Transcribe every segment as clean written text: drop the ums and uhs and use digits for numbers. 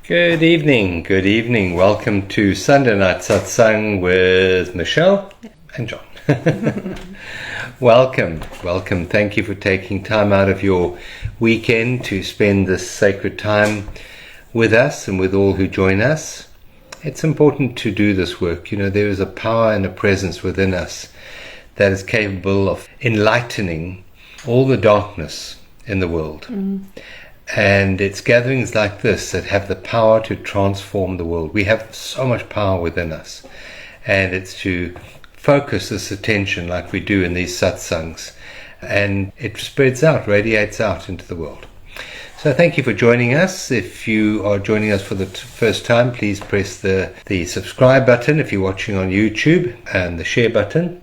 Good evening. Welcome to Sunday Night Satsang with Michelle and John. Welcome. Thank you for taking time out of your weekend to spend this sacred time with us and with all who join us. It's important to do this work. You know, there is a power and a presence within us that is capable of enlightening all the darkness in the world. And it's gatherings like this that have the power to transform the world. We have so much power within us. And it's to focus this attention like we do in these satsangs. And it spreads out, radiates out into the world. So thank you for joining us. If you are joining us for the first time, please press the subscribe button if you're watching on YouTube, and the share button.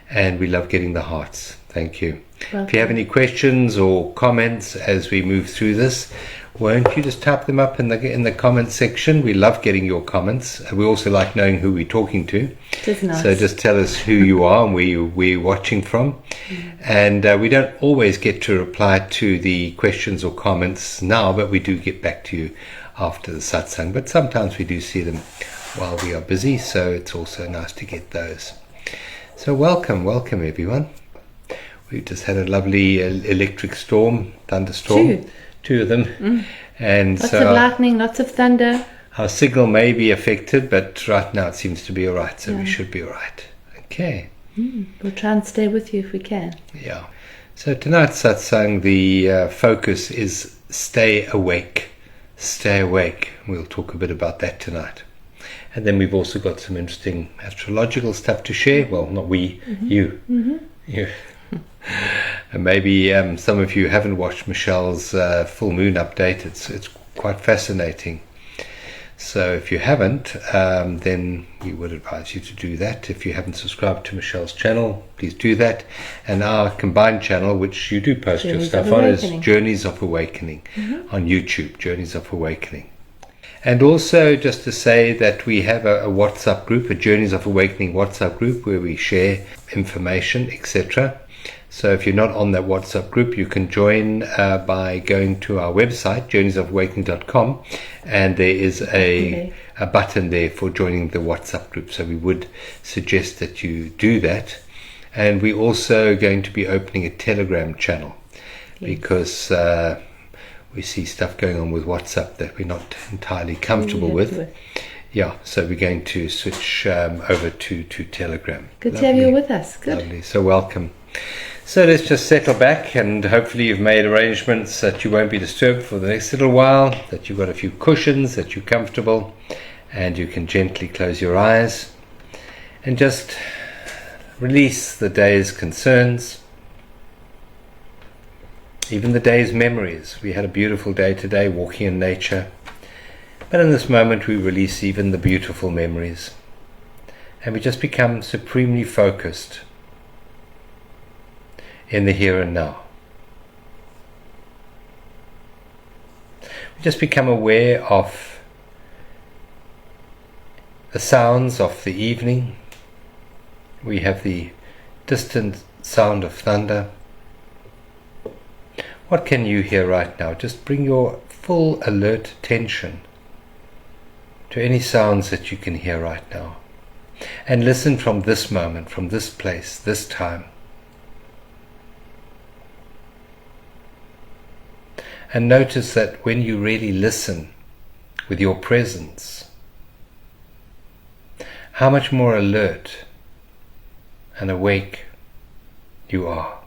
And we love getting the hearts. Thank you. Welcome. If you have any questions or comments as we move through this, won't you just type them up in the comment section? We love getting your comments. We also like knowing who we're talking to. That's nice. So just tell us who you are and where you're watching from. And we don't always get to reply to the questions or comments now, but we do get back to you after the satsang. But sometimes we do see them while we are busy, so it's also nice to get those. So welcome everyone. We've just had a lovely electric storm, thunderstorm, two of them. And lots of lightning, lots of thunder. Our signal may be affected, but right now it seems to be all right, so we should be all right. Okay. We'll try and stay with you if we can. Yeah. So tonight's satsang, the focus is stay awake. Stay awake. We'll talk a bit about that tonight. And then we've also got some interesting astrological stuff to share. Well, not we, you. You. And maybe some of you haven't watched Michelle's full moon update. It's quite fascinating. So if you haven't, then we would advise you to do that. If you haven't subscribed to Michelle's channel, please do that. And our combined channel, which you do post your stuff on, is Journeys of Awakening on YouTube, Journeys of Awakening. And also just to say that we have a WhatsApp group, a Journeys of Awakening WhatsApp group, where we share information, etc. So if you're not on that WhatsApp group, you can join by going to our website, journeysofawakening.com, and there is a button there for joining the WhatsApp group. So we would suggest that you do that. And we're also going to be opening a Telegram channel because we see stuff going on with WhatsApp that we're not entirely comfortable with. Yeah, so we're going to switch over to Telegram. Good to have you with us. Good. Lovely. So welcome. So let's just settle back, and hopefully you've made arrangements that you won't be disturbed for the next little while, that you've got a few cushions, that you're comfortable, and you can gently close your eyes and just release the day's concerns, even the day's memories. We had a beautiful day today, walking in nature, but in this moment we release even the beautiful memories, and we just become supremely focused in the here and now. We just become aware of the sounds of the evening. We have the distant sound of thunder. What can you hear right now? Just bring your full alert attention to any sounds that you can hear right now, and listen from this moment, from this place, this time. And notice that when you really listen with your presence, how much more alert and awake you are.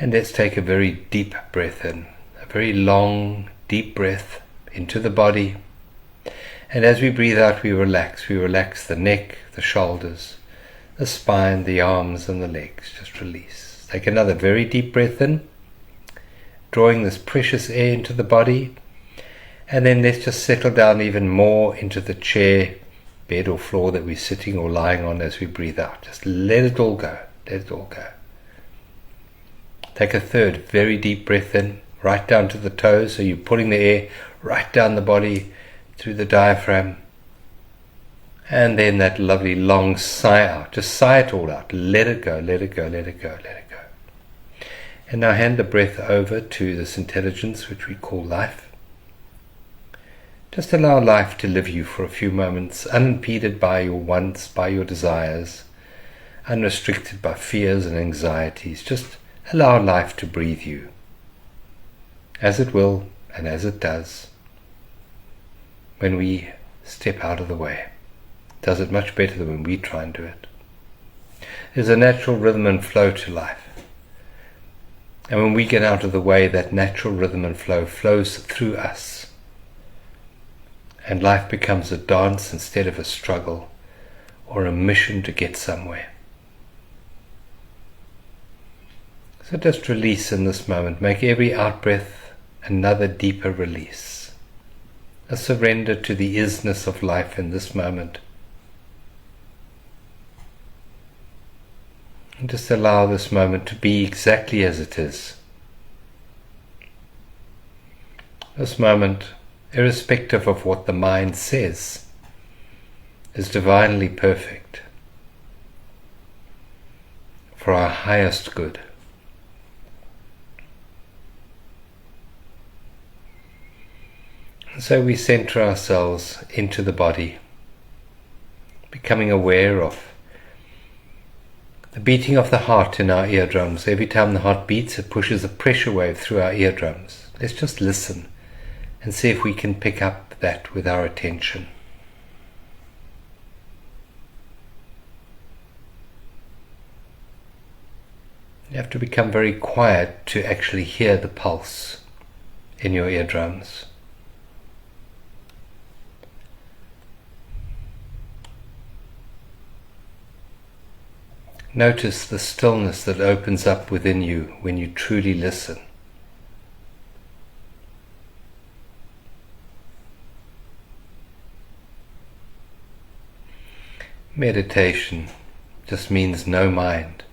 And let's take a very deep breath in, a very long, deep breath into the body. And as we breathe out, we relax. We relax the neck, the shoulders, the spine, the arms and the legs. Just release. Take another very deep breath in, drawing this precious air into the body, and then let's just settle down even more into the chair, bed or floor that we're sitting or lying on as we breathe out. Just let it all go, let it all go. Take a third very deep breath in, right down to the toes, so you're pulling the air right down the body through the diaphragm. And then that lovely long sigh out. Just sigh it all out. Let it go, let it go, let it go, let it go. And now hand the breath over to this intelligence which we call life. Just allow life to live you for a few moments, unimpeded by your wants, by your desires, unrestricted by fears and anxieties. Just allow life to breathe you, as it will and as it does when we step out of the way. It does it much better than when we try and do it. There's a natural rhythm and flow to life. And when we get out of the way, that natural rhythm and flow flows through us. And life becomes a dance instead of a struggle or a mission to get somewhere. So just release in this moment. Make every out-breath another deeper release. A surrender to the isness of life in this moment. And just allow this moment to be exactly as it is. This moment, irrespective of what the mind says, is divinely perfect for our highest good. And so we center ourselves into the body, becoming aware of the beating of the heart in our eardrums. Every time the heart beats, it pushes a pressure wave through our eardrums. Let's just listen and see if we can pick up that with our attention. You have to become very quiet to actually hear the pulse in your eardrums. Notice the stillness that opens up within you when you truly listen. Meditation just means no mind.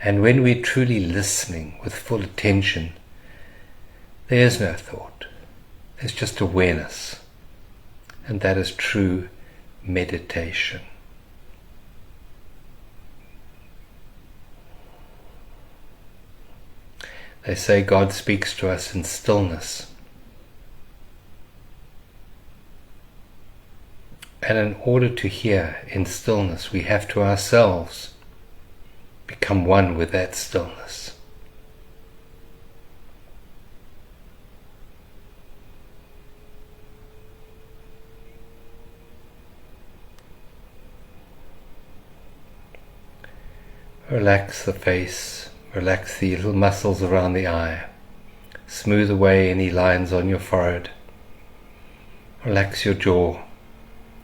And when we're truly listening with full attention, there is no thought. There's just awareness. And that is true meditation. They say God speaks to us in stillness. And in order to hear in stillness, we have to ourselves become one with that stillness. Relax the face. Relax the little muscles around the eye. Smooth away any lines on your forehead. Relax your jaw.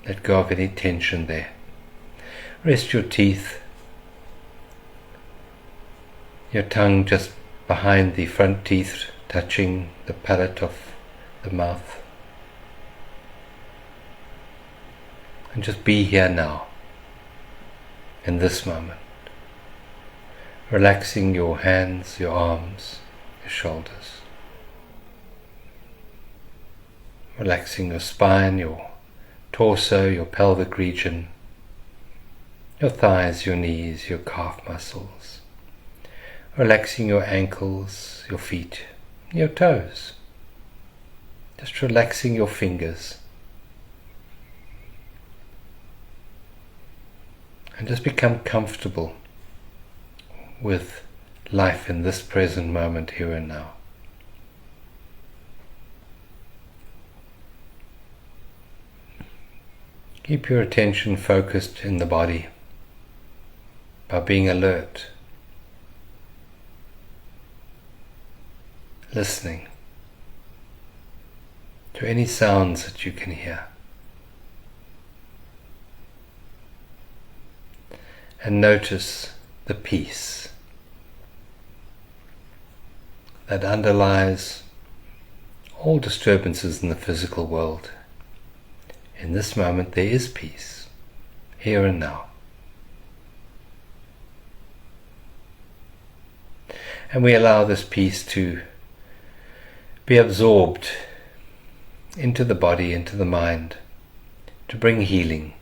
Let go of any tension there. Rest your teeth. Your tongue just behind the front teeth, touching the palate of the mouth. And just be here now, in this moment. Relaxing your hands, your arms, your shoulders. Relaxing your spine, your torso, your pelvic region, your thighs, your knees, your calf muscles. Relaxing your ankles, your feet, your toes. Just relaxing your fingers. And just become comfortable with life in this present moment, here and now. Keep your attention focused in the body by being alert, listening to any sounds that you can hear. And notice the peace that underlies all disturbances in the physical world. In this moment there is peace, here and now. And we allow this peace to be absorbed into the body, into the mind, to bring healing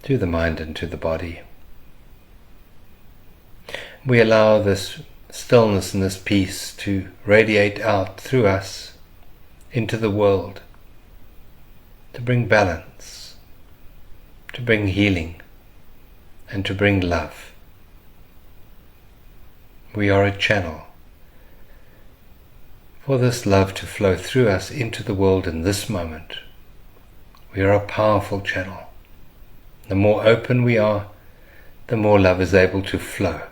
to the mind and to the body. We allow this stillness and this peace to radiate out through us into the world, to bring balance, to bring healing, and to bring love. We are a channel for this love to flow through us into the world in this moment. We are a powerful channel. The more open we are, the more love is able to flow.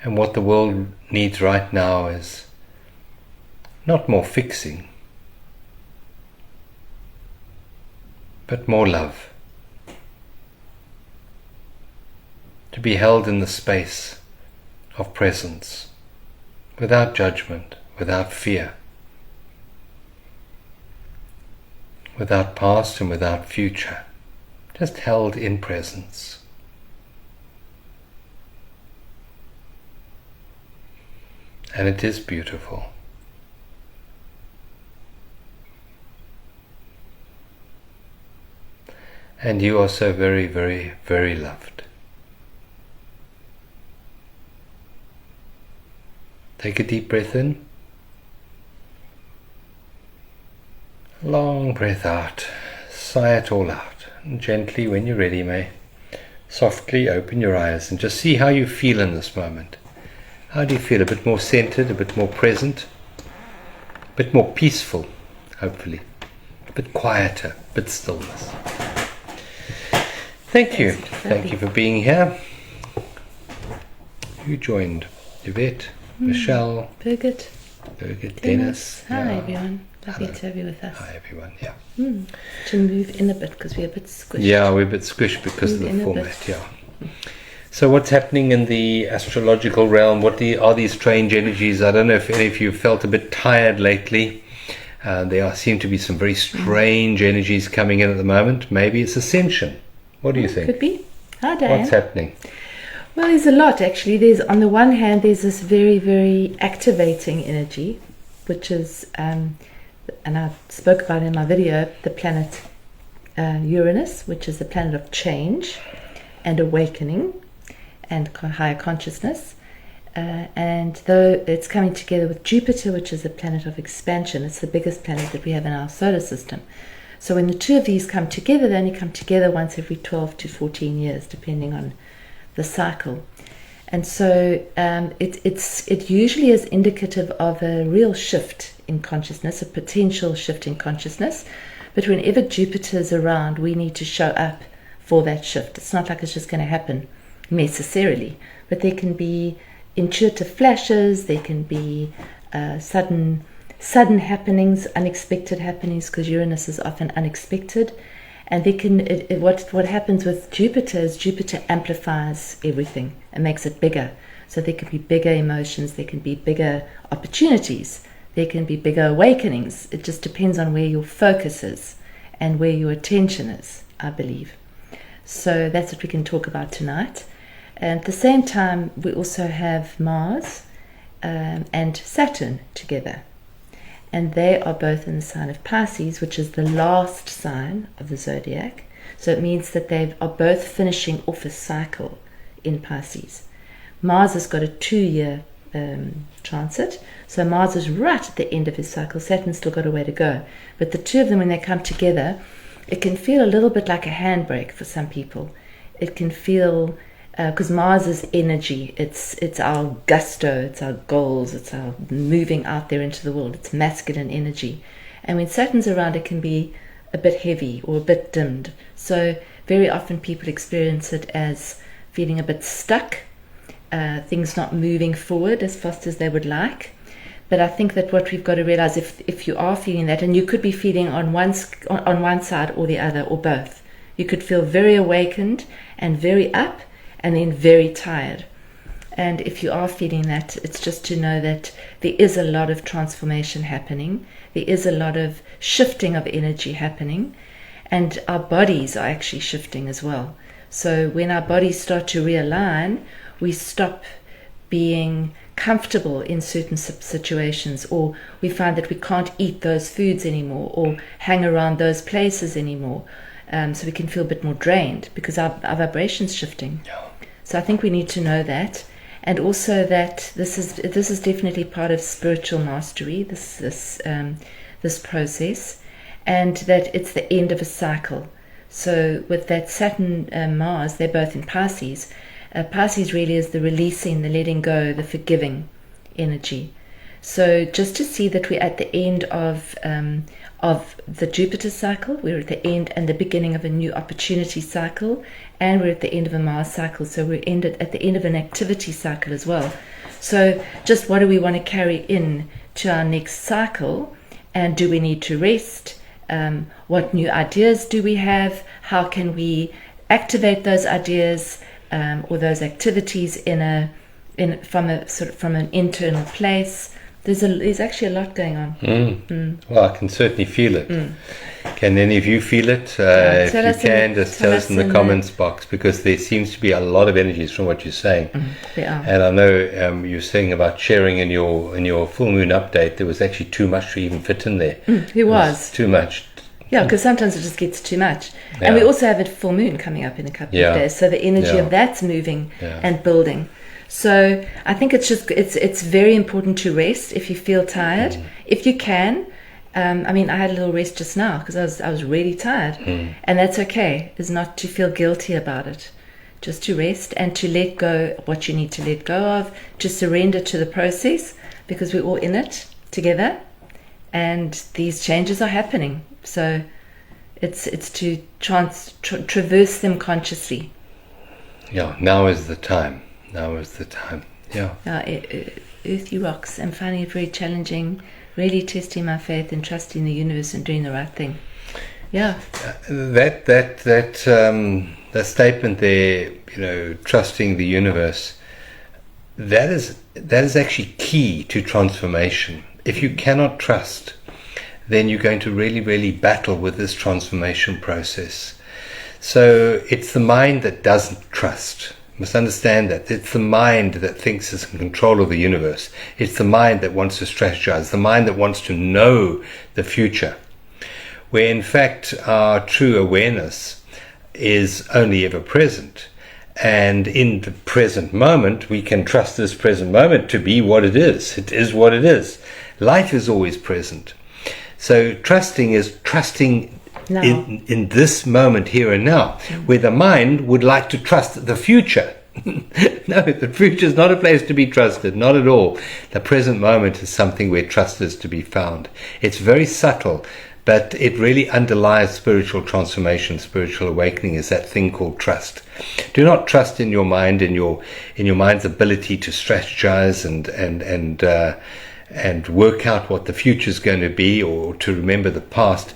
And what the world needs right now is not more fixing, but more love. To be held in the space of presence, without judgment, without fear, without past and without future, just held in presence. And it is beautiful. And you are so very, very, very loved. Take a deep breath in. Long breath out. Sigh it all out. And gently, when you're ready, may softly open your eyes and just see how you feel in this moment. How do you feel? A bit more centered, a bit more present, a bit more peaceful, hopefully. A bit quieter, a bit stillness. Thank you. Thank you for being here. Who joined? Yvette, Michelle, Birgit, Dennis. Hi Yeah. everyone. Lovely Hello. to have you with us. Hi everyone, yeah. To move in a bit because we're a bit squished. Yeah, we're a bit squished because of Move the in a format, bit. yeah. So what's happening in the astrological realm? Are these strange energies? I don't know if any of you felt a bit tired lately. There seem to be some very strange energies coming in at the moment. Maybe it's ascension. What do you think? Could be. Hi, Diane. What's happening? Well, there's a lot actually. There's, on the one hand, there's this very, very activating energy, which is, and I spoke about in my video, the planet Uranus, which is the planet of change and awakening and higher consciousness. And though it's coming together with Jupiter, which is the planet of expansion, it's the biggest planet that we have in our solar system. So when the two of these come together, they only come together once every 12 to 14 years, depending on the cycle. And so it usually is indicative of a real shift in consciousness, a potential shift in consciousness. But whenever Jupiter is around, we need to show up for that shift. It's not like it's just going to happen necessarily, but there can be intuitive flashes, there can be sudden happenings, unexpected happenings, because Uranus is often unexpected. And they can what happens with Jupiter is Jupiter amplifies everything and makes it bigger. So there can be bigger emotions, there can be bigger opportunities, there can be bigger awakenings. It just depends on where your focus is and where your attention is, I believe. So that's what we can talk about tonight. And at the same time, we also have Mars and Saturn together. And they are both in the sign of Pisces, which is the last sign of the zodiac. So it means that they are both finishing off a cycle in Pisces. Mars has got a 2-year transit. So Mars is right at the end of his cycle. Saturn's still got a way to go. But the two of them, when they come together, it can feel a little bit like a handbrake for some people. It can feel, because Mars is energy, it's our gusto, it's our goals, it's our moving out there into the world, it's masculine energy. And when Saturn's around, it can be a bit heavy or a bit dimmed. So very often people experience it as feeling a bit stuck, things not moving forward as fast as they would like. But I think that what we've got to realize, if you are feeling that, and you could be feeling on one side or the other, or both, you could feel very awakened and very up, and then very tired. And if you are feeling that, it's just to know that there is a lot of transformation happening. There is a lot of shifting of energy happening, and our bodies are actually shifting as well. So when our bodies start to realign, we stop being comfortable in certain situations, or we find that we can't eat those foods anymore or hang around those places anymore. So we can feel a bit more drained because our vibration's shifting. Yeah. So I think we need to know that. and also that this is definitely part of spiritual mastery, this process, and that it's the end of a cycle. So with that Saturn Mars, they're both in Pisces. Pisces really is the releasing, the letting go, the forgiving energy. So just to see that we're at the end of the Jupiter cycle, we're at the end and the beginning of a new opportunity cycle, and we're at the end of a Mars cycle, so we're at the end of an activity cycle as well. So just what do we want to carry in to our next cycle, and do we need to rest? What new ideas do we have? How can we activate those ideas or those activities from an internal place? There's actually a lot going on. Well, I can certainly feel it. Can any of you feel it? If you can, just tell us in the comments box, because there seems to be a lot of energies from what you're saying. There are. And I know you're saying about sharing in your full moon update, there was actually too much to even fit in there. It was too much. Yeah, because sometimes it just gets too much. Yeah. And we also have a full moon coming up in a couple of days, so the energy of that's moving and building. So I think it's very important to rest if you feel tired, if you can. I mean, I had a little rest just now because I was really tired, and that's okay. It's not to feel guilty about it, just to rest and to let go what you need to let go of, to surrender to the process, because we're all in it together, and these changes are happening. So it's to traverse them consciously. Yeah, now is the time. Now is the time. Yeah. Earthy rocks. I'm finding it very challenging, really testing my faith and trusting the universe and doing the right thing. Yeah. That statement there, trusting the universe, that is actually key to transformation. If you cannot trust, then you're going to really, really battle with this transformation process. So it's the mind that doesn't trust. You must understand that. It's the mind that thinks it's in control of the universe. It's the mind that wants to strategize, the mind that wants to know the future. Where in fact our true awareness is only ever present. And in the present moment, we can trust this present moment to be what it is. It is what it is. Life is always present. So trusting is trusting in this moment, here and now, where the mind would like to trust the future. No, the future is not a place to be trusted, not at all. The present moment is something where trust is to be found. It's very subtle, but it really underlies spiritual transformation, spiritual awakening, is that thing called trust. Do not trust in your mind, in your mind's ability to strategize and work out what the future is going to be, or to remember the past.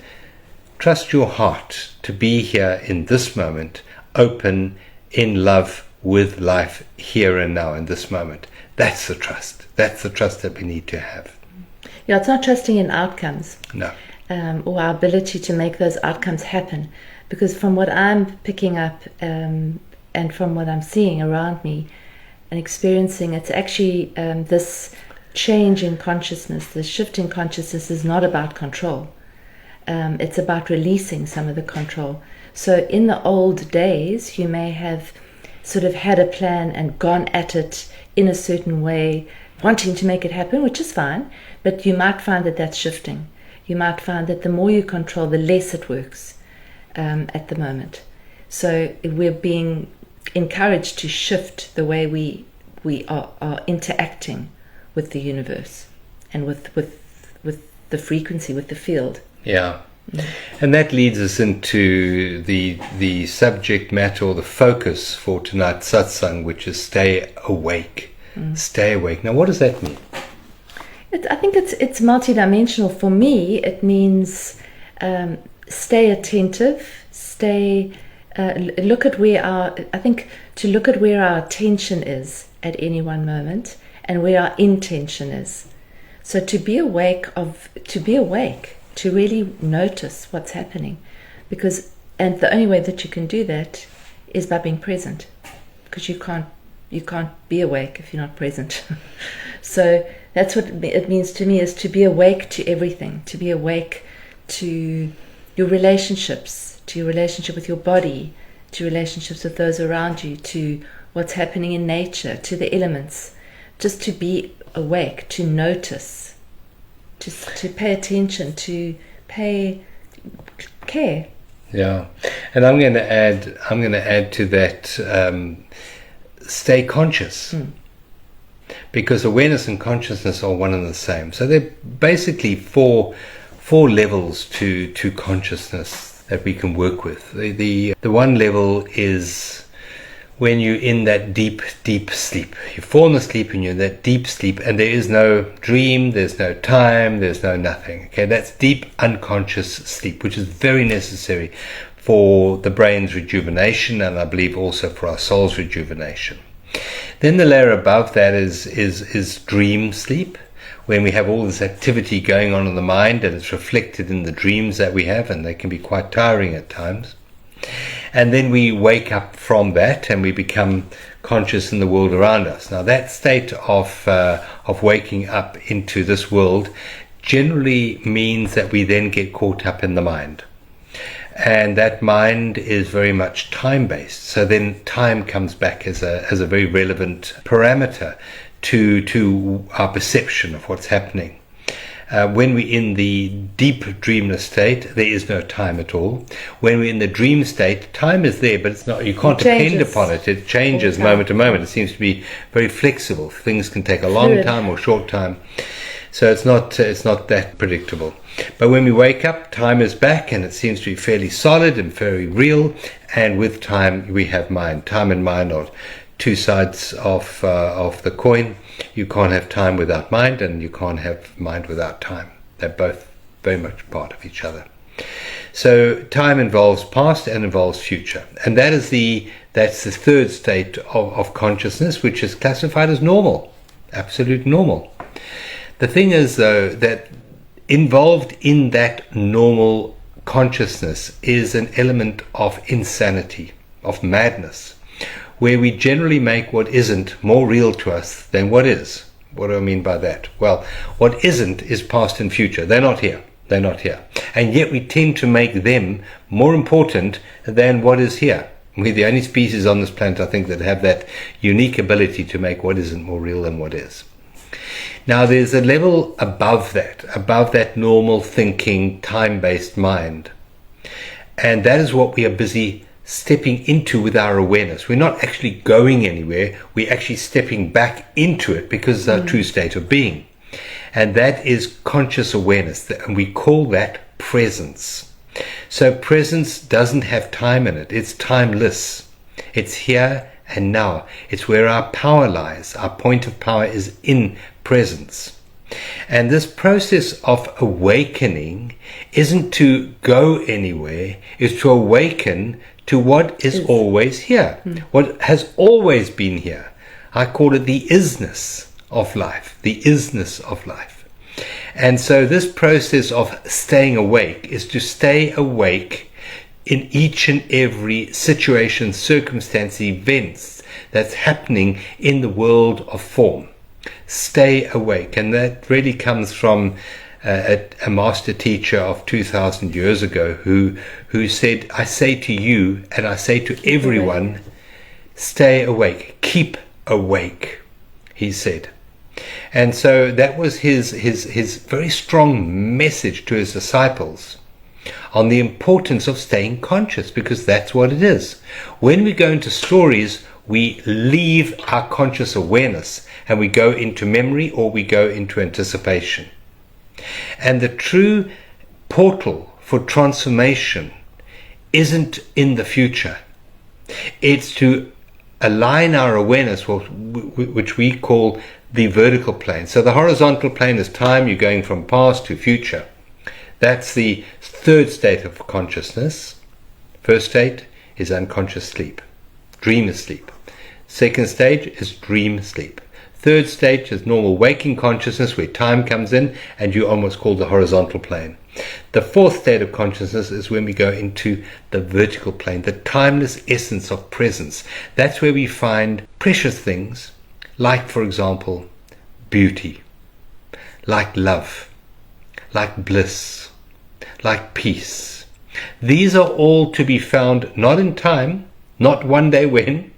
Trust your heart to be here in this moment, open, in love with life here and now in this moment. That's the trust. That's the trust that we need to have. Yeah, it's not trusting in outcomes. No. Or our ability to make those outcomes happen. Because from what I'm picking up and from what I'm seeing around me and experiencing, it's actually this change in consciousness, this shift in consciousness is not about control. It's about releasing some of the control. So in the old days, you may have sort of had a plan and gone at it in a certain way, wanting to make it happen, which is fine, but you might find that that's shifting. You might find that the more you control, the less it works at the moment. So we're being encouraged to shift the way we are interacting with the universe and with the frequency, with the field. Yeah. And that leads us into the subject matter, or the focus for tonight's satsang, which is stay awake. Stay awake. Now, what does that mean? I think it's multidimensional. For me, it means stay attentive, look at where our attention is at any one moment and where our intention is. So to be awake, to really notice what's happening, and the only way that you can do that is by being present, because you can't be awake if you're not present. So that's what it means to me, is to be awake to everything, to be awake to your relationships, to your relationship with your body, to relationships with those around you, to what's happening in nature, to the elements, just to be awake, to notice, to pay attention, to pay care. Yeah, and I'm going to add to that, stay conscious. Because awareness and consciousness are one and the same. So they're basically four levels to consciousness that we can work with. The one level is when you're in that deep sleep. You've fallen asleep and you're in that deep sleep, and there is no dream, there's no time, there's no nothing. Okay, that's deep unconscious sleep, which is very necessary for the brain's rejuvenation, and I believe also for our soul's rejuvenation. Then the layer above that is dream sleep, when we have all this activity going on in the mind and it's reflected in the dreams that we have, and they can be quite tiring at times. And then we wake up from that and we become conscious in the world around us. Now that state of waking up into this world generally means that we then get caught up in the mind. And that mind is very much time-based. So then time comes back as a very relevant parameter to our perception of what's happening. When we're in the deep dreamless state, there is no time at all. When we're in the dream state, time is there, but it's not. You can't depend upon it. It changes moment to moment. It seems to be very flexible. Things can take a long time or short time. So it's not that predictable. But when we wake up, time is back, and it seems to be fairly solid and very real. And with time, we have mind. Time and mind are two sides of the coin. You can't have time without mind, and you can't have mind without time. They're both very much part of each other. So time involves past and involves future, and that's the third state of consciousness, which is classified as normal, absolute normal. The thing is, though, that involved in that normal consciousness is an element of insanity, of madness, where we generally make what isn't more real to us than what is. What do I mean by that? Well, what isn't is past and future. They're not here. They're not here. And yet we tend to make them more important than what is here. We're the only species on this planet, I think, that have that unique ability to make what isn't more real than what is. Now, there's a level above that normal thinking, time-based mind. And that is what we are busy stepping into with our awareness. We're not actually going anywhere. We're actually stepping back into it because it's our true state of being. And that is conscious awareness. And we call that presence. So presence doesn't have time in it. It's timeless. It's here and now. It's where our power lies. Our point of power is in presence. And this process of awakening isn't to go anywhere. It's to awaken to what is always here. What has always been here. I call it the isness of life. The isness of life. And so this process of staying awake is to stay awake in each and every situation, circumstance, events that's happening in the world of form. Stay awake. And that really comes from a master teacher of 2,000 years ago who said, I say to you and I say to everyone, stay awake, keep awake, he said. And so that was his very strong message to his disciples on the importance of staying conscious, because that's what it is. When we go into stories, we leave our conscious awareness and we go into memory or we go into anticipation. And the true portal for transformation isn't in the future. It's to align our awareness, which we call the vertical plane. So the horizontal plane is time. You're going from past to future. That's the third state of consciousness. First state is unconscious sleep, dream sleep. Second stage is dream sleep. Third stage is normal waking consciousness, where time comes in and you almost call the horizontal plane. The fourth state of consciousness is when we go into the vertical plane, the timeless essence of presence. That's where we find precious things, like, for example, beauty, like love, like bliss, like peace. These are all to be found not in time, not one day when,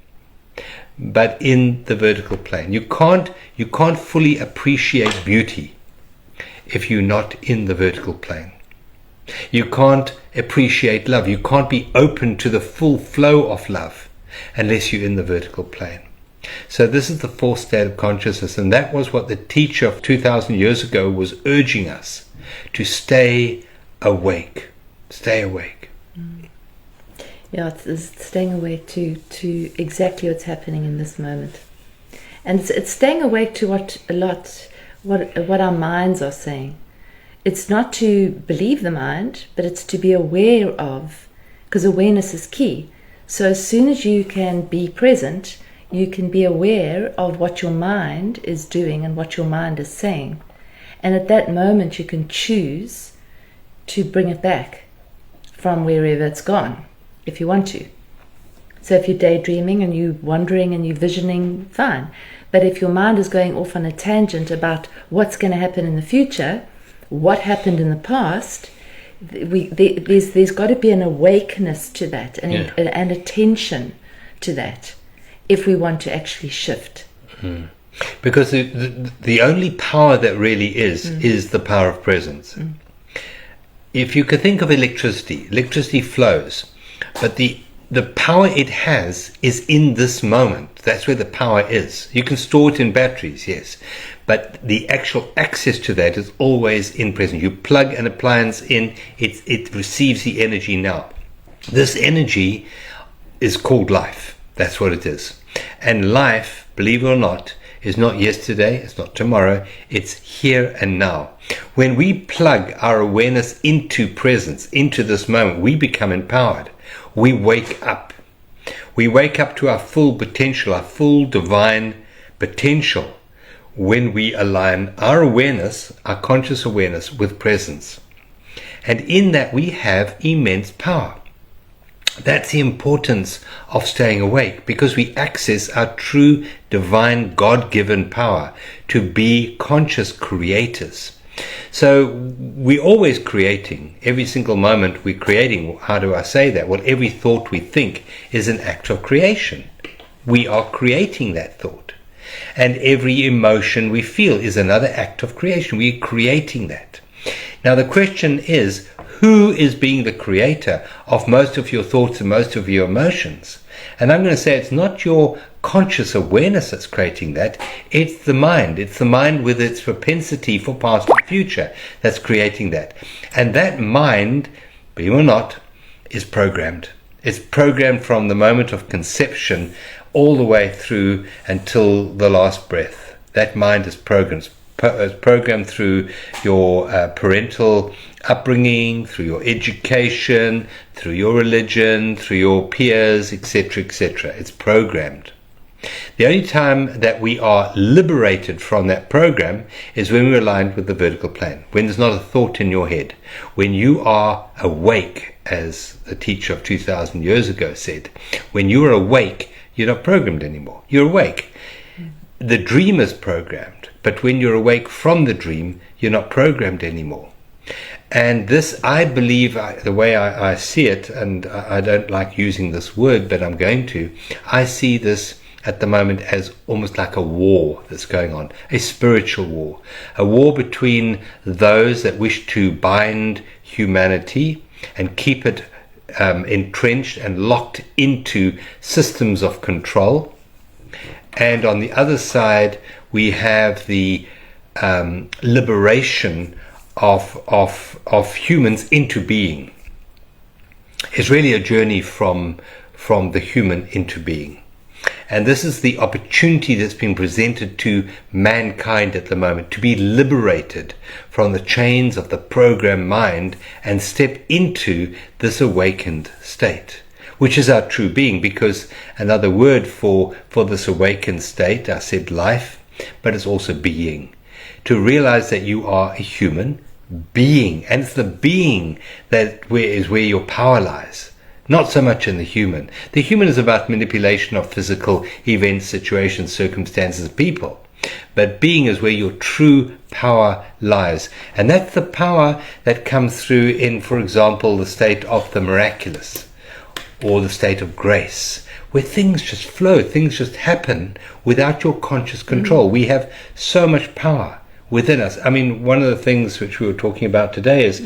but in the vertical plane. You can't fully appreciate beauty if you're not in the vertical plane. You can't appreciate love. You can't be open to the full flow of love unless you're in the vertical plane. So this is the fourth state of consciousness, and that was what the teacher of 2,000 years ago was urging us to stay awake. Stay awake. Yeah, it's staying awake to exactly what's happening in this moment, and it's staying awake to what our minds are saying. It's not to believe the mind, but it's to be aware of, because awareness is key. So as soon as you can be present, you can be aware of what your mind is doing and what your mind is saying. And at that moment, you can choose to bring it back from wherever it's gone, if you want to. So if you're daydreaming and you're wondering and you're visioning, fine. But if your mind is going off on a tangent about what's going to happen in the future, what happened in the past, there's got to be an awakeness to that and attention to that if we want to actually shift. Because the only power that really is the power of presence. If you could think of electricity flows, but the power it has is in this moment. That's where the power is. You can store it in batteries, yes, but the actual access to that is always in present. You plug an appliance in, it receives the energy now. This energy is called life. That's what it is. And life, believe it or not, is not yesterday, it's not tomorrow, it's here and now. When we plug our awareness into presence, into this moment, we become empowered. We wake up. We wake up to our full potential, our full divine potential, when we align our awareness, our conscious awareness, with presence. And in that we have immense power. That's the importance of staying awake, because we access our true divine God-given power to be conscious creators. So we're always creating. Every single moment we're creating. How do I say that? Well, every thought we think is an act of creation. We are creating that thought. And every emotion we feel is another act of creation. We're creating that. Now the question is, who is being the creator of most of your thoughts and most of your emotions? And I'm going to say it's not your conscious awareness that's creating that. It's the mind. It's the mind with its propensity for past and future that's creating that. And that mind, believe it or not, is programmed. It's programmed from the moment of conception all the way through until the last breath. That mind is programmed. It's programmed through your parental upbringing, through your education, through your religion, through your peers, etc., etc. It's programmed. The only time that we are liberated from that program is when we're aligned with the vertical plane, when there's not a thought in your head, when you are awake, as the teacher of 2,000 years ago said. When you are awake, you're not programmed anymore. You're awake. The dream is programmed, but when you're awake from the dream, you're not programmed anymore. And this, I believe, the way I see it, and I don't like using this word, but I'm going to, I see this at the moment as almost like a war that's going on, a spiritual war, a war between those that wish to bind humanity and keep it entrenched and locked into systems of control. And on the other side, we have the liberation of humans into being. It's really a journey from the human into being. And this is the opportunity that's been presented to mankind at the moment, to be liberated from the chains of the programmed mind and step into this awakened state, which is our true being. Because another word for this awakened state, I said life, but it's also being. To realize that you are a human being, and it's the being that is where your power lies. Not so much in the human. The human is about manipulation of physical events, situations, circumstances, people. But being is where your true power lies. And that's the power that comes through in, for example, the state of the miraculous, or the state of grace, where things just flow, things just happen without your conscious control. We have so much power within us. I mean, one of the things which we were talking about today is,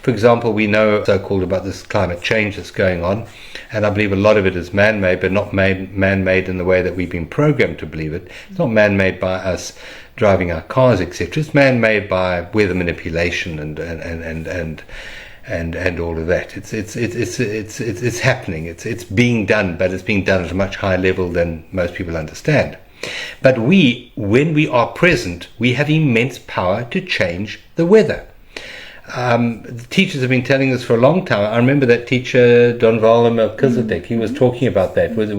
for example, we know so-called about this climate change that's going on, and I believe a lot of it is man-made, but not man-made in the way that we've been programmed to believe it. It's not man-made by us driving our cars, etc. It's man-made by weather manipulation and all of that. It's happening. It's being done, but it's being done at a much higher level than most people understand. But when we are present, we have immense power to change the weather. The teachers have been telling us for a long time. I remember that teacher, Don Vala Melchizedek, he was talking about that with the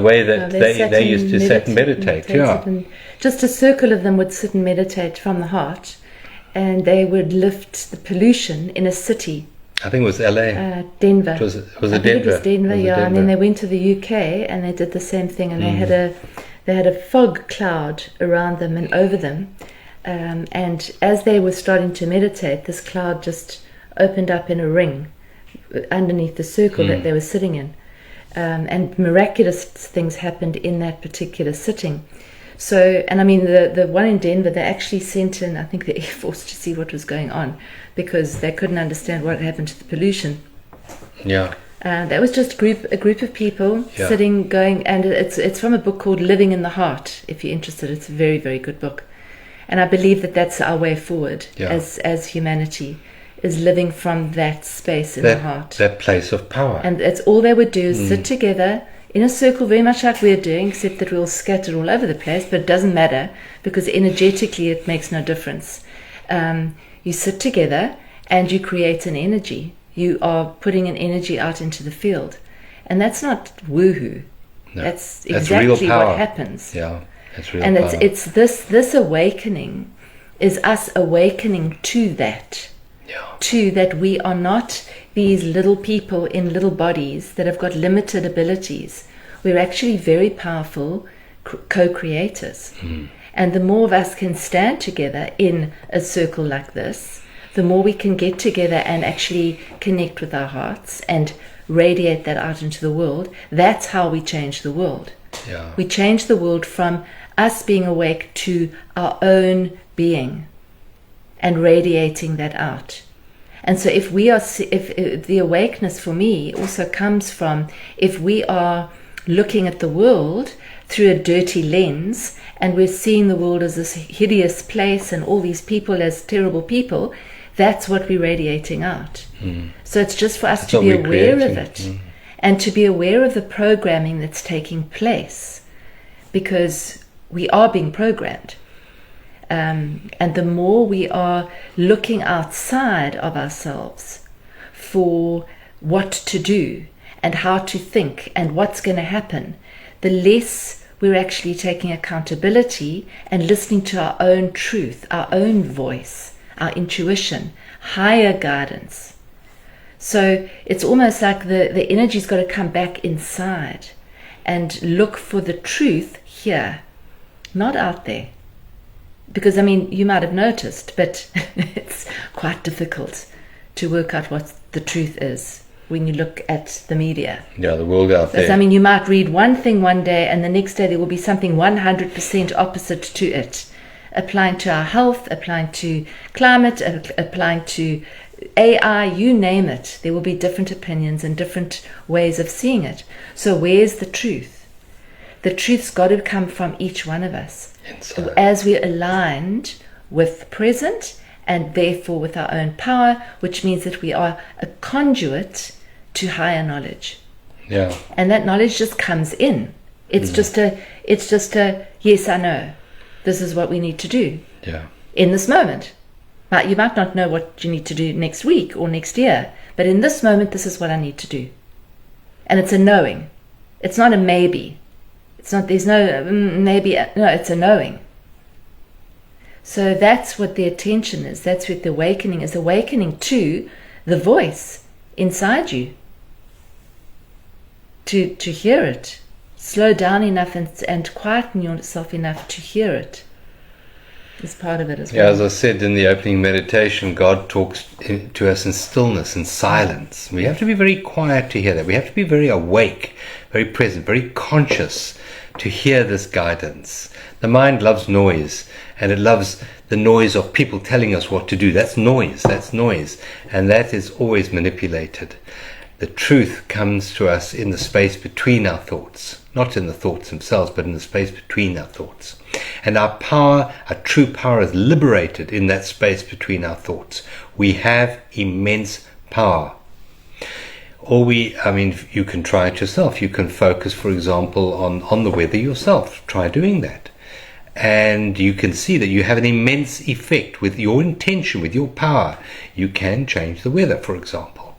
way that they used to sit and meditate. And just a circle of them would sit and meditate from the heart, and they would lift the pollution in a city. I think it was LA. Denver. Was it Denver? It was Denver, yeah. And then they went to the UK and they did the same thing, and they had a fog cloud around them and over them. And as they were starting to meditate, this cloud just opened up in a ring underneath the circle that they were sitting in. And miraculous things happened in that particular sitting. So, and I mean, the one in Denver, they actually sent in, I think, the Air Force to see what was going on, because they couldn't understand what happened to the pollution. Yeah. That was just a group of people sitting, going, and it's from a book called Living in the Heart. If you're interested, it's a very, very good book. And I believe that that's our way forward as humanity, is living from that space in the heart. That place of power. And that's all they would do, is sit together in a circle, very much like we're doing, except that we're all scattered all over the place, but it doesn't matter, because energetically it makes no difference. You sit together and you create an energy. You are putting an energy out into the field. And that's not woohoo. No, that's exactly what happens. Yeah, that's real and power. It's this awakening is us awakening to that. To that we are not these little people in little bodies that have got limited abilities. We're actually very powerful co-creators. And the more of us can stand together in a circle like this, the more we can get together and actually connect with our hearts and radiate that out into the world. That's how we change the world. We change the world from us being awake to our own being and radiating that out. And so if the awakeness for me also comes from, if we are looking at the world through a dirty lens and we're seeing the world as this hideous place and all these people as terrible people, that's what we're radiating out. So it's just for us to be aware of it and to be aware of the programming that's taking place, because we are being programmed. And the more we are looking outside of ourselves for what to do and how to think and what's going to happen, the less we're actually taking accountability and listening to our own truth, our own voice, our intuition, higher guidance. So it's almost like the energy's got to come back inside and look for the truth here, not out there. Because, I mean, you might have noticed, but it's quite difficult to work out what the truth is when you look at the media. Yeah, the world out there. Because, I mean, you might read one thing one day and the next day there will be something 100% opposite to it, applying to our health, applying to climate, applying to AI, you name it. There will be different opinions and different ways of seeing it. So where's the truth? The truth's got to come from each one of us. Inside. As we're aligned with the present and therefore with our own power, which means that we are a conduit to higher knowledge. Yeah. And that knowledge just comes in. It's just a yes, I know. This is what we need to do. Yeah. In this moment. But you might not know what you need to do next week or next year, but in this moment, this is what I need to do. And it's a knowing. It's not a maybe. It's not, there's no maybe, no, it's a knowing. So that's what the attention is. That's what the awakening is. Awakening to the voice inside you. To hear it. Slow down enough and quieten yourself enough to hear it. is part of it as Yeah, well. as I said in the opening meditation, God talks to us in stillness and silence. We have to be very quiet to hear that. We have to be very awake, very present, very conscious to hear this guidance. The mind loves noise, and it loves the noise of people telling us what to do. That's noise, and that is always manipulated. The truth comes to us in the space between our thoughts, not in the thoughts themselves, but in the space between our thoughts. And our power, our true power, is liberated in that space between our thoughts. We have immense power. You can try it yourself. You can focus, for example, on the weather yourself. Try doing that. And you can see that you have an immense effect with your intention, with your power. You can change the weather, for example.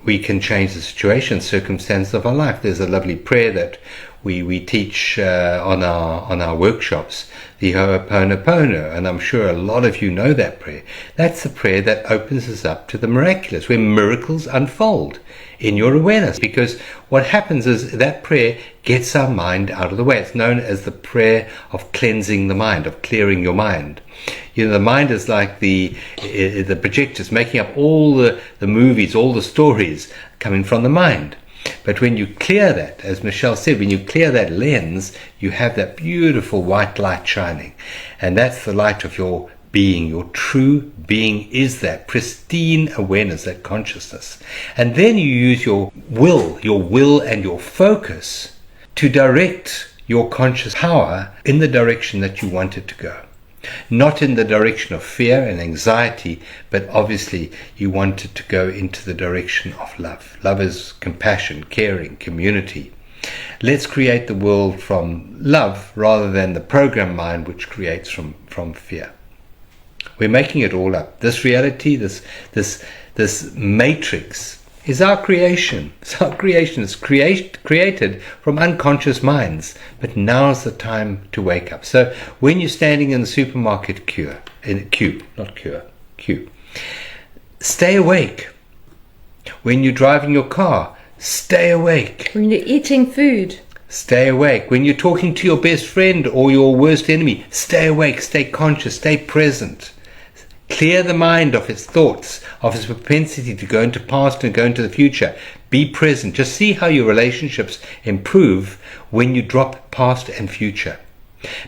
We can change the situation, circumstances of our life. There's a lovely prayer that we teach on our workshops, the Ho'oponopono, and I'm sure a lot of you know that prayer. That's the prayer that opens us up to the miraculous, where miracles unfold in your awareness, because what happens is that prayer gets our mind out of the way. It's known as the prayer of cleansing the mind, of clearing your mind. You know, the mind is like the projectors making up all the movies, all the stories coming from the mind. But when you clear that, as Michelle said, when you clear that lens, you have that beautiful white light shining. And that's the light of your being. Your true being is that pristine awareness, that consciousness. And then you use your will and your focus to direct your conscious power in the direction that you want it to go. Not in the direction of fear and anxiety, but obviously you want it to go into the direction of love. Love is compassion, caring, community. Let's create the world from love rather than the program mind which creates from fear. We're making it all up. This reality, this matrix is our creation. It's our creation. It's created from unconscious minds. But now's the time to wake up. So when you're standing in the supermarket queue, stay awake. When you're driving your car, stay awake. When you're eating food, stay awake. When you're talking to your best friend or your worst enemy, stay awake, stay conscious, stay present. Clear the mind of its thoughts, of its propensity to go into past and go into the future. Be present. Just see how your relationships improve when you drop past and future.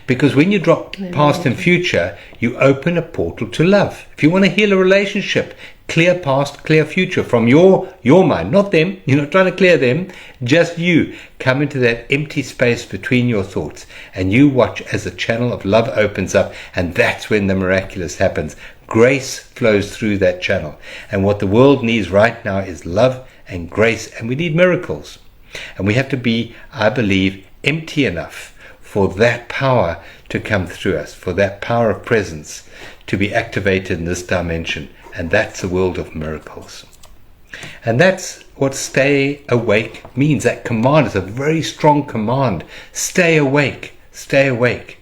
Because when you drop past and future, you open a portal to love. If you want to heal a relationship, clear past, clear future from your mind, not them. You're not trying to clear them, just you. Come into that empty space between your thoughts and you watch as a channel of love opens up, and that's when the miraculous happens. Grace flows through that channel. And what the world needs right now is love and grace, and we need miracles. And we have to be, I believe, empty enough for that power to come through us, for that power of presence to be activated in this dimension. And that's a world of miracles. And that's what stay awake means. That command is a very strong command. Stay awake. Stay awake.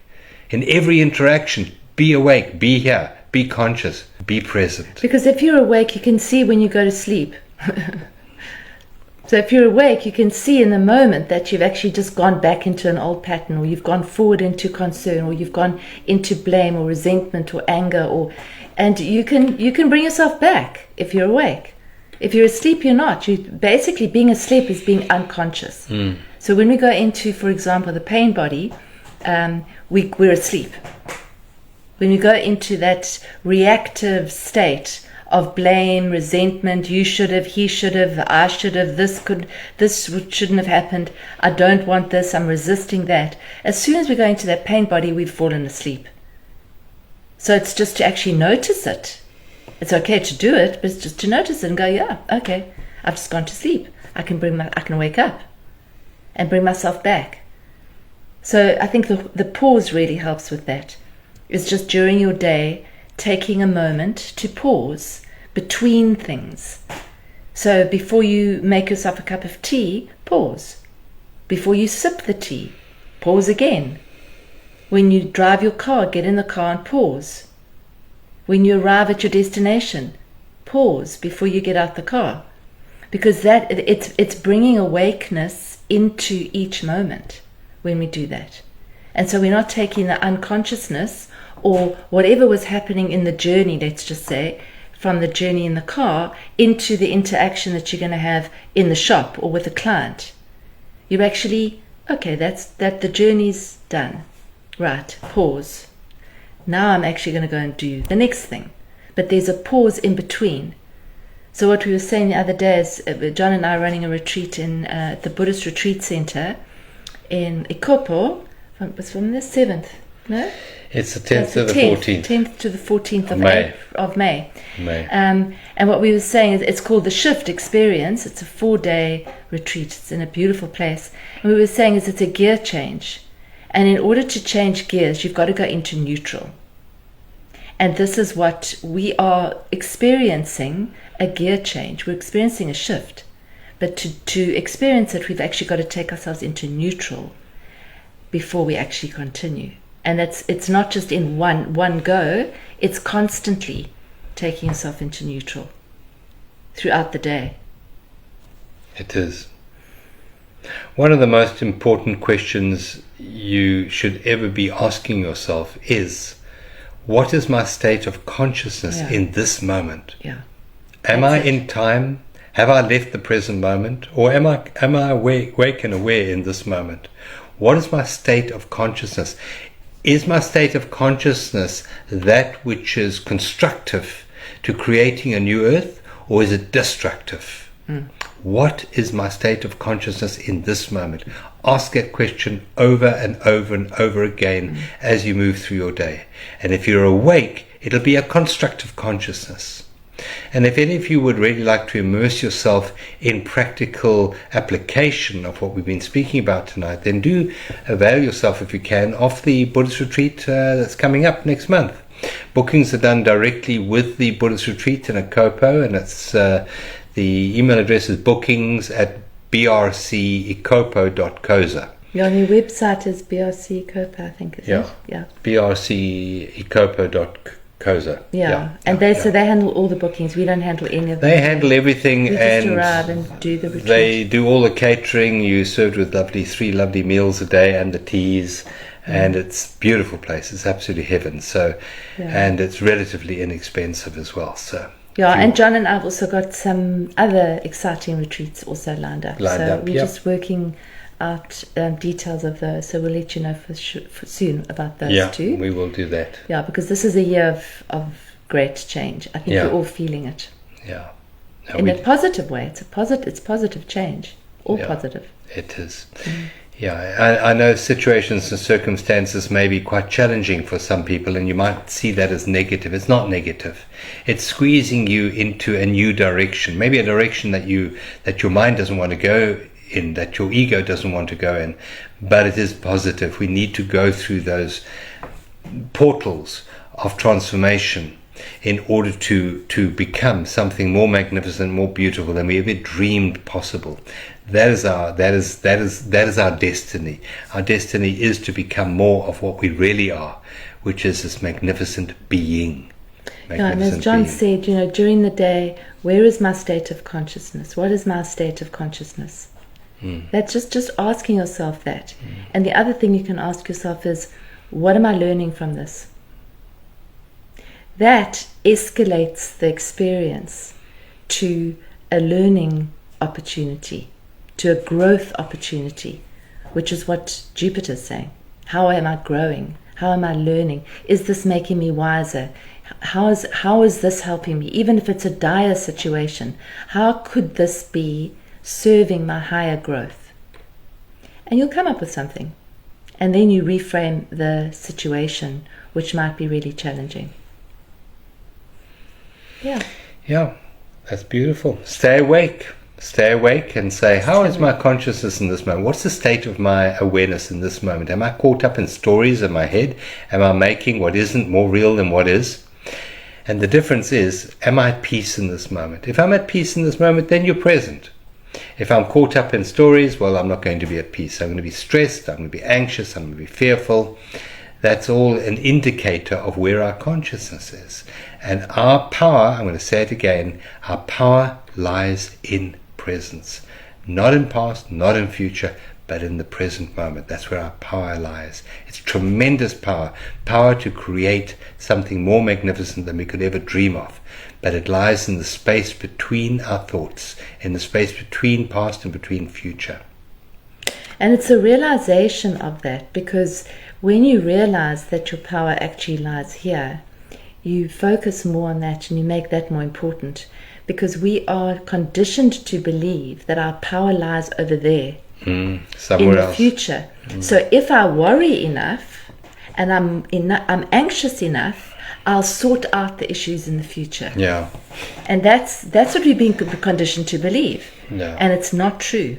In every interaction, be awake, be here, be conscious, be present. because if you're awake, you can see when you go to sleep. So if you're awake, you can see in the moment that you've actually just gone back into an old pattern, or you've gone forward into concern, or you've gone into blame or resentment or anger, and you can bring yourself back if you're awake. If you're asleep, you're not. You basically, being asleep is being unconscious. So when we go into, for example, the pain body, we're asleep. When we go into that reactive state of blame, resentment, you should have, he should have, I should have, this shouldn't have happened, I don't want this, I'm resisting that. As soon as we go into that pain body, we've fallen asleep. So it's just to actually notice it. It's okay to do it, but it's just to notice it and go, yeah, okay, I've just gone to sleep. I can wake up and bring myself back. So I think the pause really helps with that. It's just during your day, taking a moment to pause between things. So before you make yourself a cup of tea, pause. Before you sip the tea, pause again. When you drive your car, get in the car and pause. When you arrive at your destination, pause before you get out the car. Because it's bringing awakeness into each moment when we do that. And so we're not taking the unconsciousness or whatever was happening in the journey, let's just say, from the journey in the car into the interaction that you're going to have in the shop or with a client. You're actually, okay, that the journey's done. Right, pause. Now I'm actually going to go and do the next thing. But there's a pause in between. So what we were saying the other day is John and I are running a retreat in the Buddhist Retreat Center in Ikopo. It's from the 7th, no? It's the 10th to the 14th. 10th to the 14th of May. And what we were saying is it's called the Shift Experience. It's a 4-day retreat. It's in a beautiful place. And we were saying is it's a gear change. And in order to change gears, you've got to go into neutral. And this is what we are experiencing, a gear change. We're experiencing a shift. But to experience it, we've actually got to take ourselves into neutral before we actually continue. And it's not just in one go, it's constantly taking yourself into neutral throughout the day. It is. One of the most important questions you should ever be asking yourself is, what is my state of consciousness in this moment? Yeah. Am I in time? Have I left the present moment? Or am I awake and aware in this moment? What is my state of consciousness? Is my state of consciousness that which is constructive to creating a new earth, or is it destructive? What is my state of consciousness in this moment? Ask that question over and over and over again as you move through your day. And if you're awake, it'll be a constructive consciousness. And if any of you would really like to immerse yourself in practical application of what we've been speaking about tonight, then do avail yourself, if you can, of the Buddhist retreat that's coming up next month. Bookings are done directly with the Buddhist retreat in Akopo, and it's the email address is bookings@brcikopo.coza. Yeah, and your website is brcikopo, I think, is it? Yeah. brcikopo.coza. And so they handle all the bookings. We don't handle any of them. They handle everything, we and just arrive and do the retreat. They do all the catering. You served with 3 lovely meals a day and the teas, and it's a beautiful place. It's absolutely heaven. So, and it's relatively inexpensive as well. So. Yeah, and John and I've also got some other exciting retreats also lined up. We're just working out details of those, so we'll let you know for soon about those too. Yeah, we will do that. Yeah, because this is a year of great change. I think we're all feeling it. Yeah. No, in a positive way. It's positive change. All positive. It is. Yeah, I know situations and circumstances may be quite challenging for some people, and you might see that as negative. It's not negative. It's squeezing you into a new direction, maybe a direction that your mind doesn't want to go in, that your ego doesn't want to go in, but it is positive. We need to go through those portals of transformation in order to become something more magnificent, more beautiful than we ever dreamed possible. That is our destiny. Our destiny is to become more of what we really are, which is this magnificent being. And as John said, during the day, where is my state of consciousness? What is my state of consciousness? That's just asking yourself that. And the other thing you can ask yourself is, what am I learning from this? That escalates the experience to a learning opportunity, to a growth opportunity, which is what Jupiter's saying. How am I growing? How am I learning? Is this making me wiser? How is this helping me? Even if it's a dire situation, how could this be serving my higher growth? And you'll come up with something. And then you reframe the situation, which might be really challenging. Yeah, that's beautiful. Stay awake and say, how is my consciousness in this moment? What's the state of my awareness in this moment? Am I caught up in stories in my head? Am I making what isn't more real than what is? And the difference is, am I at peace in this moment? If I'm at peace in this moment, then you're present. If I'm caught up in stories, well, I'm not going to be at peace. I'm going to be stressed, I'm going to be anxious, I'm going to be fearful. That's all an indicator of where our consciousness is. And our power, I'm going to say it again, our power lies in presence. Not in past, not in future, but in the present moment. That's where our power lies. It's tremendous power. Power to create something more magnificent than we could ever dream of. But it lies in the space between our thoughts, in the space between past and between future. And it's a realization of that, because when you realize that your power actually lies here, you focus more on that and you make that more important, because we are conditioned to believe that our power lies over there, somewhere in the else. Future. So if I worry enough and I'm anxious enough, I'll sort out the issues in the future. Yeah. And that's what we've been conditioned to believe. Yeah. And it's not true.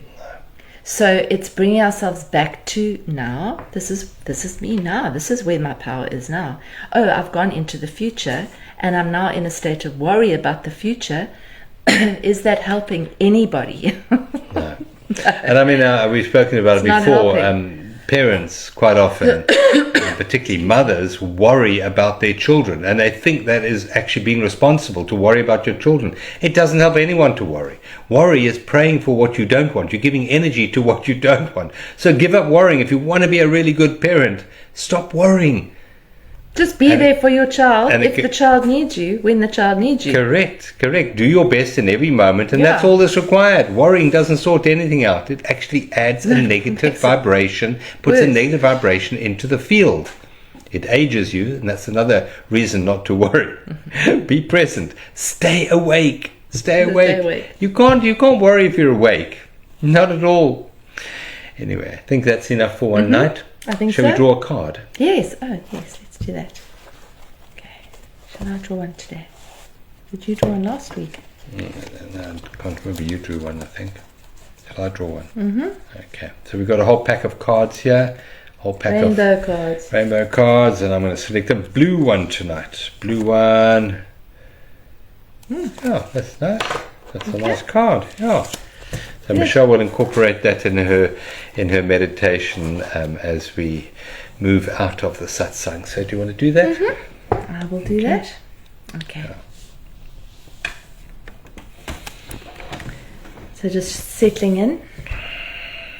So it's bringing ourselves back to now. This is me now. This is where my power is now. Oh, I've gone into the future and I'm now in a state of worry about the future. Is that helping anybody? No. And I mean, we've spoken about it before. Parents quite often, particularly mothers, worry about their children, and they think that is actually being responsible to worry about your children. It doesn't help anyone to worry. Worry is praying for what you don't want. You're giving energy to what you don't want. So give up worrying. If you want to be a really good parent, stop worrying. Just be there for your child if the child needs you, when the child needs you. Correct. Do your best in every moment, and that's all that's required. Worrying doesn't sort anything out. It actually adds a negative vibration, puts a negative vibration into the field. It ages you, and that's another reason not to worry. Be present. Stay awake. Stay awake. You can't worry if you're awake. Not at all. Anyway, I think that's enough for one night. I think Shall we draw a card? Yes. Oh, yes. Let's do that. Okay. Shall I draw one today? Did you draw one last week? No, I can't remember. You drew one, I think. Shall I draw one? Okay. So we've got a whole pack of cards here. Whole pack of rainbow cards, and I'm going to select a blue one tonight. Blue one. Oh, that's nice. That's a nice card. Yeah. So Michelle will incorporate that in her meditation as we move out of the satsang. So do you want to do that? I will do that. Okay. Yeah. So just settling in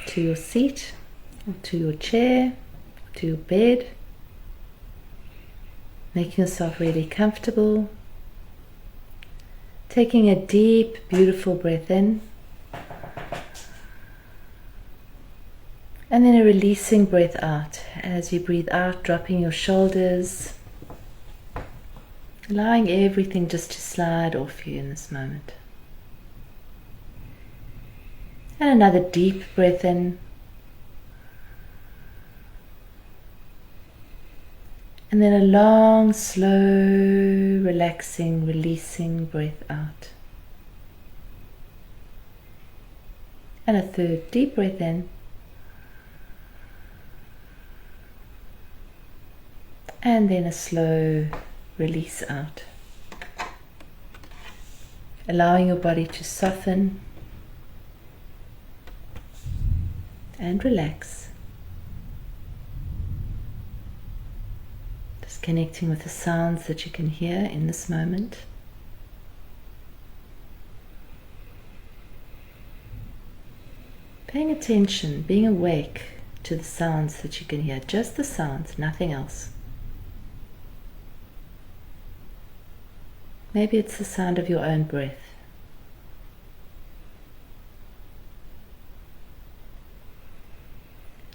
to your seat, or to your chair, to your bed, making yourself really comfortable, taking a deep, beautiful breath in. And then a releasing breath out. As you breathe out, dropping your shoulders, allowing everything just to slide off you in this moment. And another deep breath in. And then a long, slow, relaxing, releasing breath out. And a third deep breath in. And then a slow release out. Allowing your body to soften and relax. Just connecting with the sounds that you can hear in this moment. Paying attention, being awake to the sounds that you can hear. Just the sounds, nothing else. Maybe it's the sound of your own breath.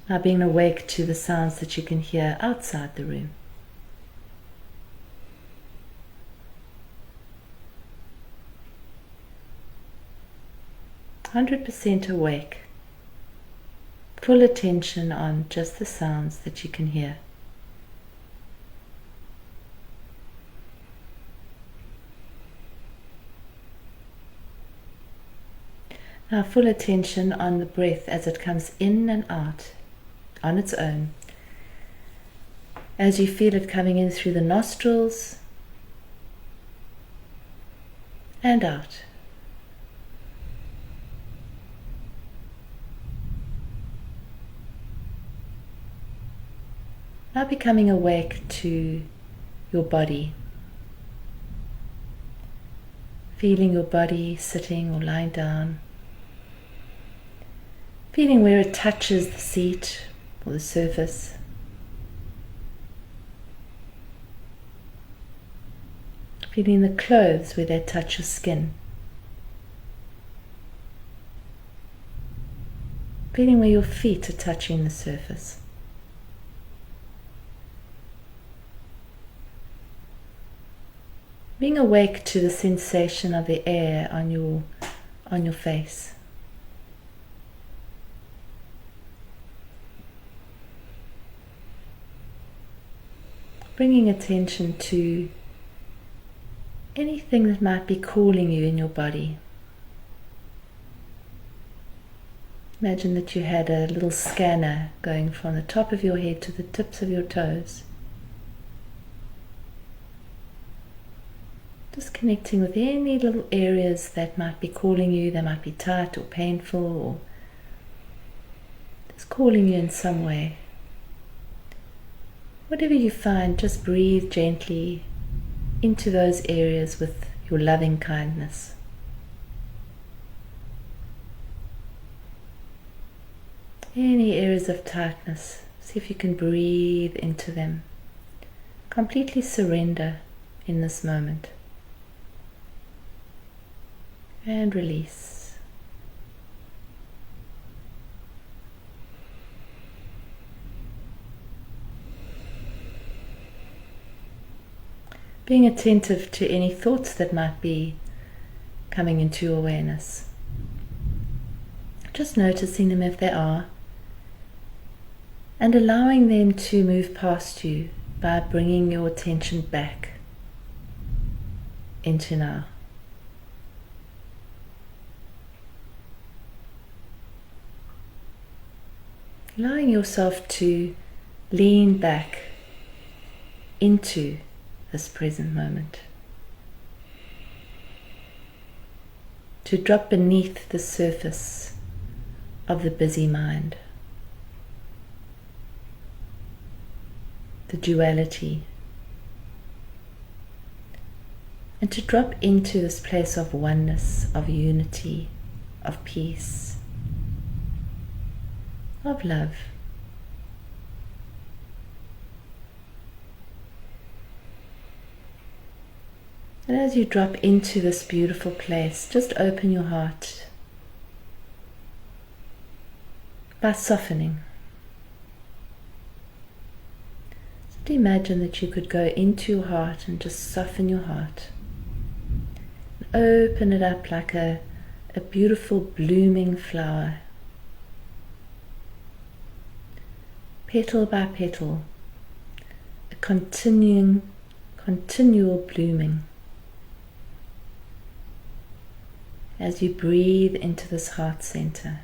Now being awake to the sounds that you can hear outside the room. %100% awake. Full attention on just the sounds that you can hear. Now full attention on the breath as it comes in and out on its own. As you feel it coming in through the nostrils and out. Now becoming awake to your body. Feeling your body sitting or lying down. Feeling where it touches the seat or the surface. Feeling the clothes where they touch your skin. Feeling where your feet are touching the surface. Being awake to the sensation of the air on your face. Bringing attention to anything that might be calling you in your body. Imagine that you had a little scanner going from the top of your head to the tips of your toes. Just connecting with any little areas that might be calling you. They might be tight or painful or just calling you in some way. Whatever you find, just breathe gently into those areas with your loving kindness. Any areas of tightness, see if you can breathe into them. Completely surrender in this moment. And release. Being attentive to any thoughts that might be coming into your awareness. Just noticing them if they are, and allowing them to move past you by bringing your attention back into now. Allowing yourself to lean back into this present moment. To drop beneath the surface of the busy mind. The duality. And to drop into this place of oneness, of unity, of peace, of love. And as you drop into this beautiful place, just open your heart by softening. Just imagine that you could go into your heart and just soften your heart. Open it up like a beautiful blooming flower. Petal by petal, a continual blooming. As you breathe into this heart center.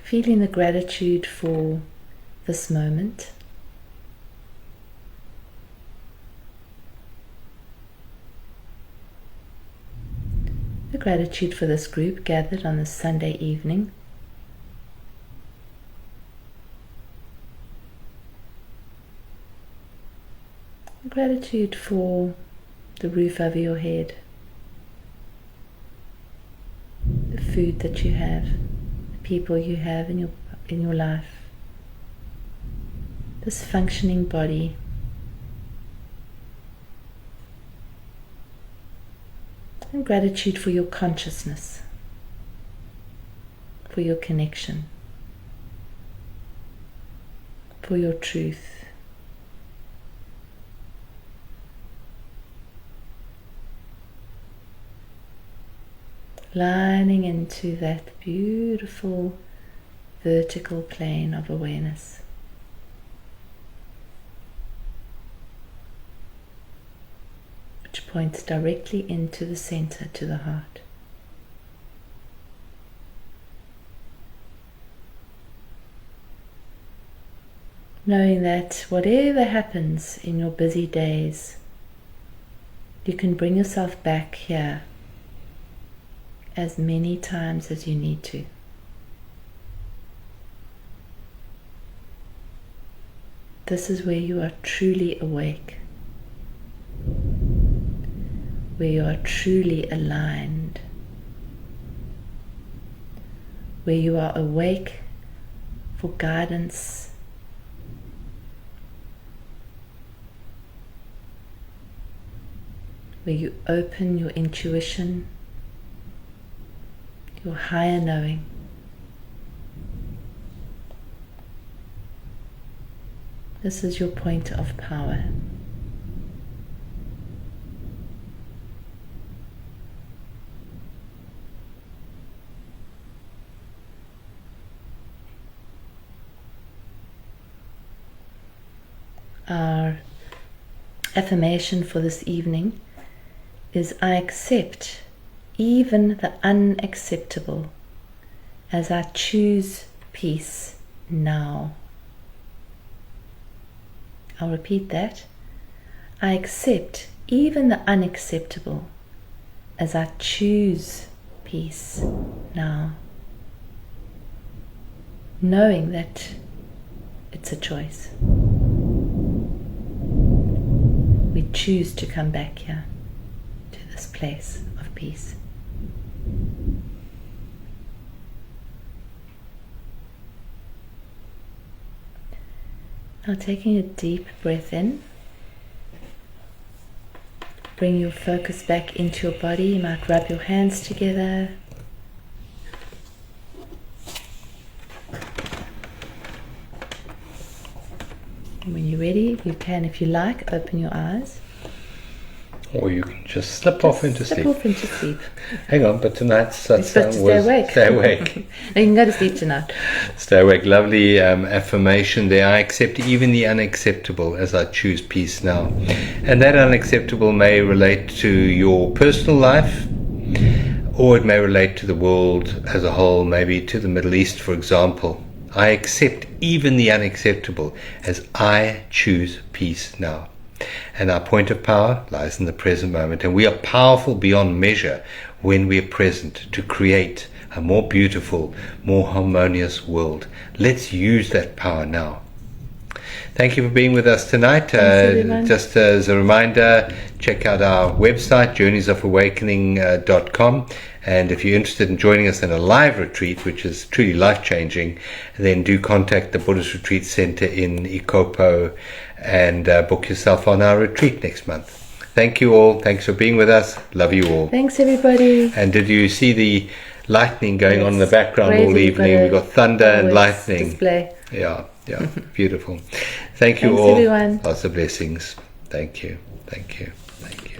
Feeling the gratitude for this moment. The gratitude for this group gathered on this Sunday evening. Gratitude for the roof over your head, the food that you have, the people you have in your life, this functioning body. And gratitude for your consciousness, for your connection, for your truth. Lining into that beautiful vertical plane of awareness. Which points directly into the center, to the heart. Knowing that whatever happens in your busy days, you can bring yourself back here as many times as you need to. This is where you are truly awake, where you are truly aligned where you are awake for guidance, where you open your intuition, your higher knowing. This is your point of power. Our affirmation for this evening is, I accept even the unacceptable as I choose peace now. I'll repeat that. I accept even the unacceptable as I choose peace now. Knowing that it's a choice. We choose to come back here, to this place of peace. Now taking a deep breath in, bring your focus back into your body. You might rub your hands together. And when you're ready, you can, if you like, open your eyes. Or you can just slip off into sleep. Slip off into sleep. Hang on, but tonight's You're supposed to stay awake. Stay awake. No, you can go to sleep tonight. Stay awake. Lovely affirmation there. I accept even the unacceptable as I choose peace now. And that unacceptable may relate to your personal life, or it may relate to the world as a whole, maybe to the Middle East, for example. I accept even the unacceptable as I choose peace now. And our point of power lies in the present moment. And we are powerful beyond measure when we are present to create a more beautiful, more harmonious world. Let's use that power now. Thank you for being with us tonight. Just as a reminder, check out our website, journeysofawakening.com. And if you're interested in joining us in a live retreat, which is truly life-changing, then do contact the Buddhist Retreat Center in Ikopo and book yourself on our retreat next month. Thank you all. Thanks for being with us. Love you all. Thanks, everybody. And did you see the lightning going on in the background crazy. all evening? We've got thunder and lightning. Display. Yeah, beautiful. Thank you Thanks, all. everyone. Lots of blessings. Thank you. Thank you. Thank you.